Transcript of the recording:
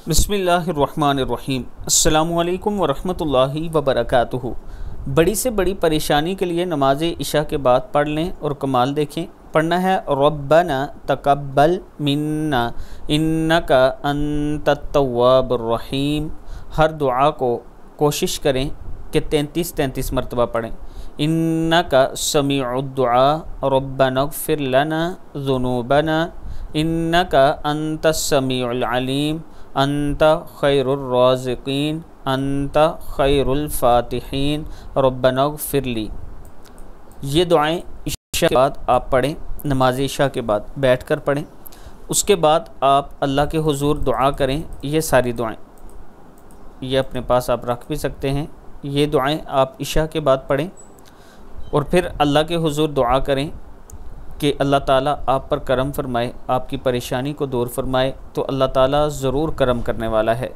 बिस्मिल्लाहिर्रहमानिर्रहीम। अस्सलामु अलैकुम वरहमतुल्लाहि वबरकातुहू। बड़ी से बड़ी परेशानी के लिए नमाज इशा के बाद पढ़ लें और कमाल देखें। पढ़ना है रब्बना तकब्बल मिन्ना इन्नका अंतत तव्वाबुर रहीम। हर दुआ को कोशिश करें कि 33 मरतबा पढ़ें। इन्नका समीउद दुआ रब्बना इग़फिर लना ज़ुनूबना इन्नका अंतस समीउल अलीम अंत खैरुर राज़िकीन अंत खैरुल फ़ातिहीन रब्बना इग़फिर ली। ये दुआएं इशा के बाद आप पढ़ें। नमाज इशा के बाद बैठ कर पढ़ें। उसके बाद आप अल्लाह के हुजूर दुआ करें। ये सारी दुआएं ये अपने पास आप रख भी सकते हैं। ये दुआएं आप इशा के बाद पढ़ें और फिर अल्लाह के हुजूर दुआ करें कि अल्लाह ताला आप पर करम फरमाए, आपकी परेशानी को दूर फरमाए। तो अल्लाह ताला ज़रूर करम करने वाला है।